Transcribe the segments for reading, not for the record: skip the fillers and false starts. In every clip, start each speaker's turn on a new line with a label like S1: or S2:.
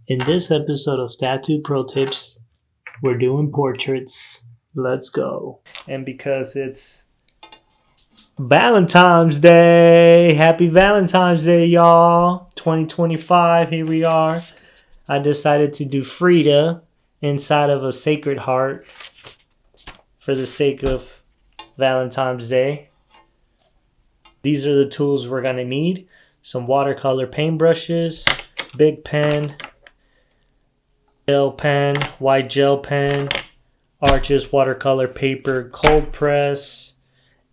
S1: In this episode of Tattoo Pro Tips, we're doing portraits. Let's go. And because it's Valentine's Day, happy Valentine's Day, y'all. 2025, here we are. I decided to do Frida inside of a Sacred Heart for the sake of Valentine's Day. These are the tools we're going to need. Some watercolor paintbrushes, big pen, gel pen, white gel pen, Arches watercolor paper, cold press,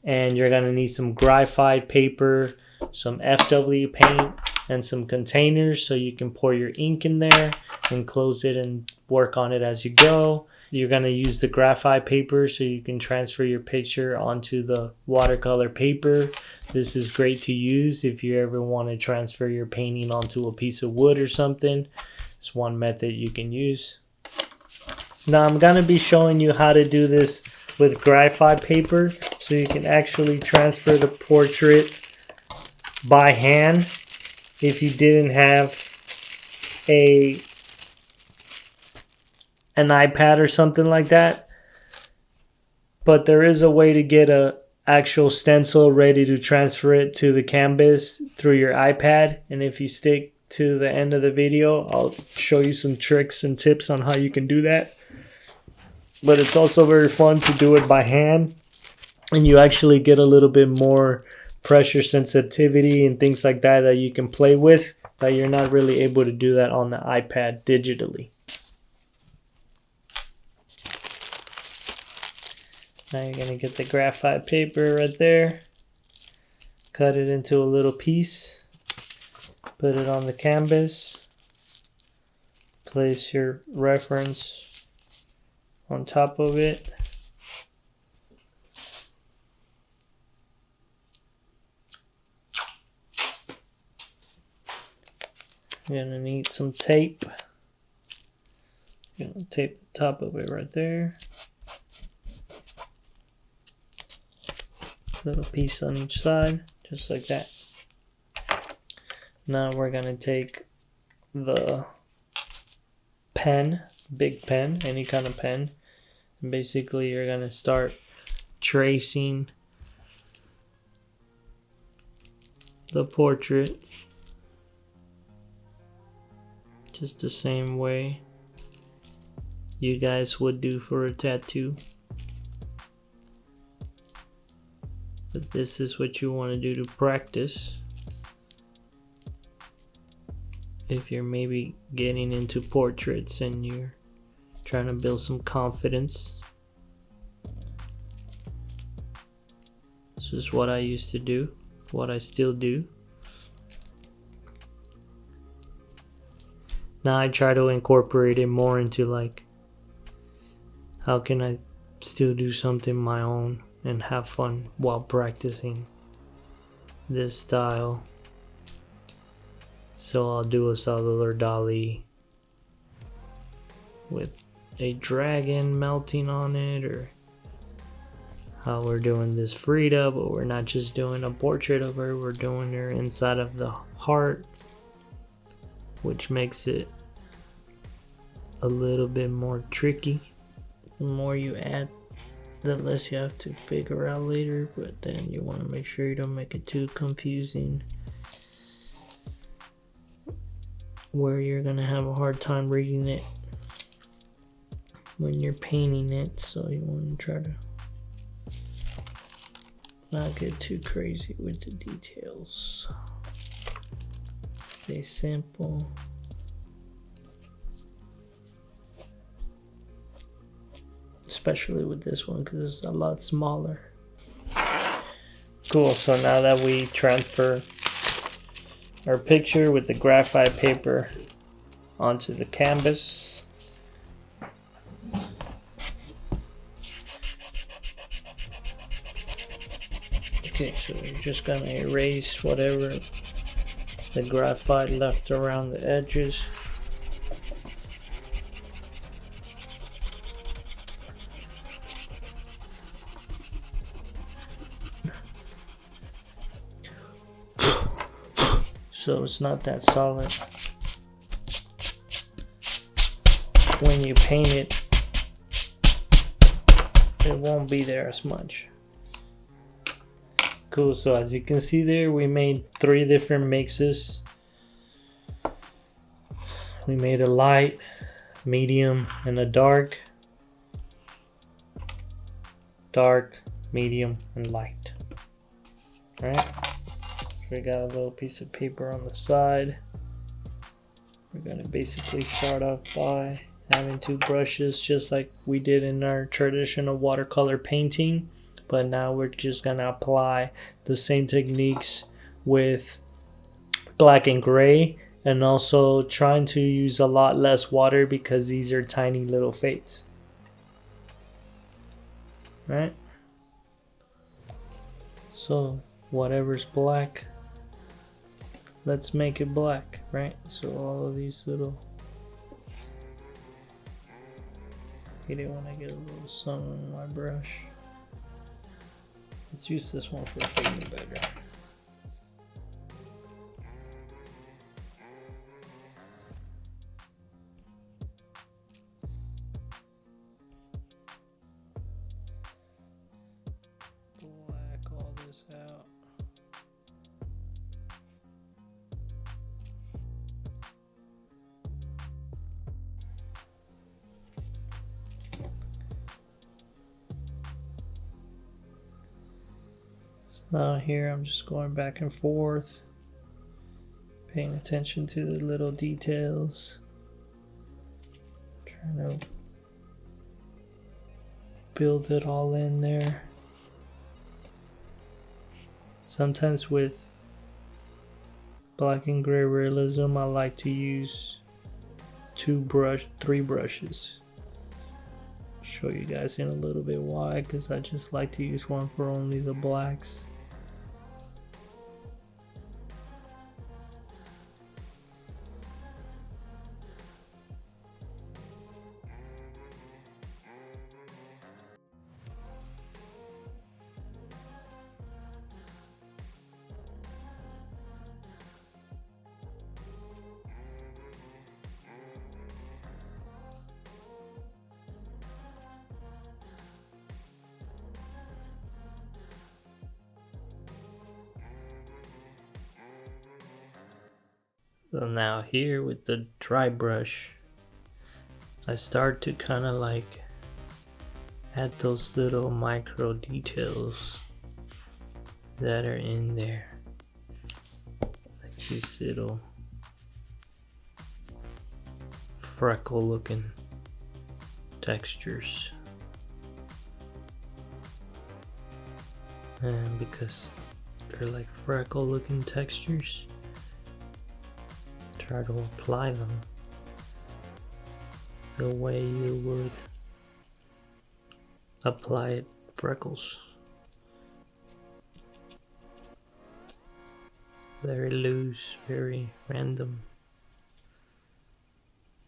S1: and you're going to need some graphite paper, some FW paint, and some containers so you can pour your ink in there and close it and work on it as you go. You're going to use the graphite paper so you can transfer your picture onto the watercolor paper. This is great to use if you ever want to transfer your painting onto a piece of wood or something. It's one method you can use. Now I'm going to be showing you how to do this with graphite paper so you can actually transfer the portrait by hand if you didn't have an iPad or something like that. But there is a way to get a actual stencil ready to transfer it to the canvas through your iPad, and if you stick to the end of the video, I'll show you some tricks and tips on how you can do that. But it's also very fun to do it by hand, and you actually get a little bit more pressure sensitivity and things like that that you can play with, that you're not really able to do that on the iPad digitally. Now you're going to get the graphite paper right there, cut it into a little piece, put it on the canvas, place your reference on top of it. You're going to need some tape. You're going to tape the top of it right there. Little piece on each side, just like that. Now we're going to take the pen, big pen, any kind of pen, and basically you're going to start tracing the portrait just the same way you guys would do for a tattoo. But this is what you want to do to practice if you're maybe getting into portraits and you're trying to build some confidence. This is what I used to do, what I still do. Now I try to incorporate it more into like, how can I still do something my own and have fun while practicing this style. So I'll do a Salvador Dali with a dragon melting on it, or how we're doing this Frida, but we're not just doing a portrait of her, we're doing her inside of the heart, which makes it a little bit more tricky. The more you add, the less you have to figure out later, but then you want to make sure you don't make it too confusing where you're going to have a hard time reading it when you're painting it. So you want to try to not get too crazy with the details. Stay simple. Especially with this one because it's a lot smaller. Cool, so now that we transfer our picture with the graphite paper onto the canvas, okay, so you're just gonna erase whatever the graphite left around the edges. So it's not that solid. when you paint it, it won't be there as much. Cool, so as you can see there, we made 3 different mixes. We made a light, medium, and a dark. Dark, medium, and light. Alright, so we got a little piece of paper on the side. We're gonna basically start off by having 2 brushes just like we did in our traditional watercolor painting, but now we're just gonna apply the same techniques with black and gray, and also trying to use a lot less water because these are tiny little fades. Right? So whatever's black, let's make it black, right? So all of these little, I didn't want to get a little sun on my brush. Let's use this one for fading better. Black all this out. Now here I'm just going back and forth, paying attention to the little details, trying to build it all in there. Sometimes with black and gray realism, I like to use 3 brushes. I'll show you guys in a little bit why, because I just like to use one for only the blacks. So now here with the dry brush, I start to kind of like add those little micro details that are in there, like these little freckle looking textures. And because they're like freckle looking textures, try to apply them the way you would apply freckles. Very loose, very random,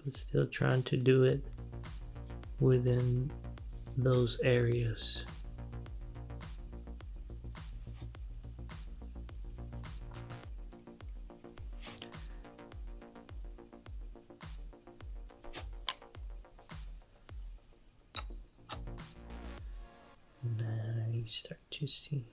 S1: but still trying to do it within those areas. Now you start to see.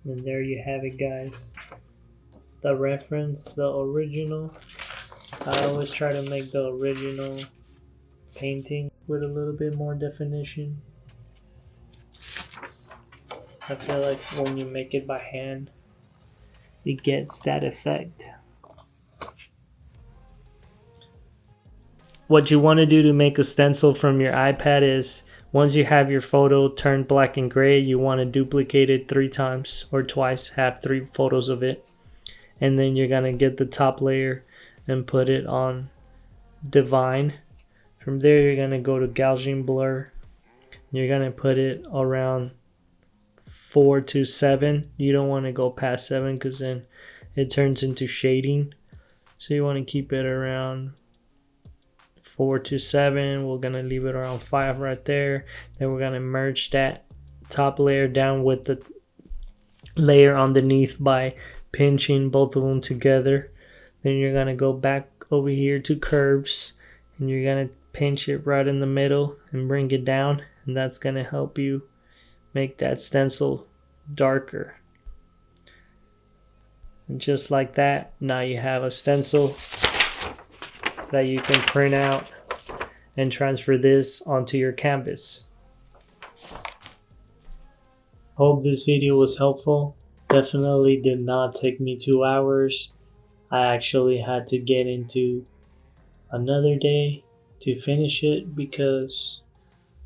S1: And there you have it, guys. The reference, the original. I always try to make the original painting with a little bit more definition. I feel like when you make it by hand, it gets that effect. What you want to do to make a stencil from your iPad is, once you have your photo turned black and gray, you want to duplicate it 3 times or twice, have 3 photos of it. And then you're going to get the top layer and put it on Divine. From there, you're going to go to Gaussian Blur. You're going to put it around 4 to 7. You don't want to go past 7 because then it turns into shading. So you want to keep it around 4 to 7. We're going to leave it around 5 right there. Then we're going to merge that top layer down with the layer underneath by pinching both of them together. Then you're going to go back over here to curves and you're going to pinch it right in the middle and bring it down, and that's going to help you make that stencil darker. And just like that, now you have a stencil that you can print out and transfer this onto your canvas. Hope this video was helpful. Definitely did not take me 2 hours. I actually had to get into another day to finish it because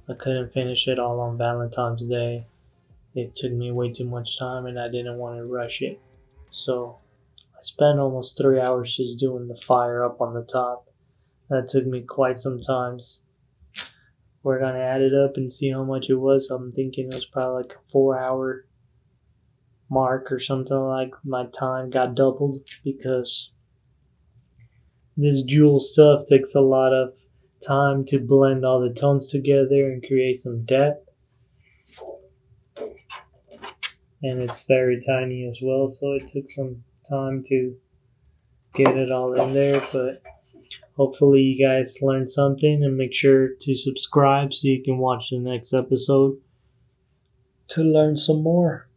S1: I couldn't finish it all on Valentine's Day. It took me way too much time and I didn't want to rush it. So I spent almost 3 hours just doing the fire up on the top. That took me quite some time. We're going to add it up and see how much it was. I'm thinking it was probably like a 4-hour mark or something. Like my time got doubled because this jewel stuff takes a lot of time to blend all the tones together and create some depth. And it's very tiny as well, so it took some time to get it all in there, but hopefully you guys learned something, and make sure to subscribe so you can watch the next episode to learn some more.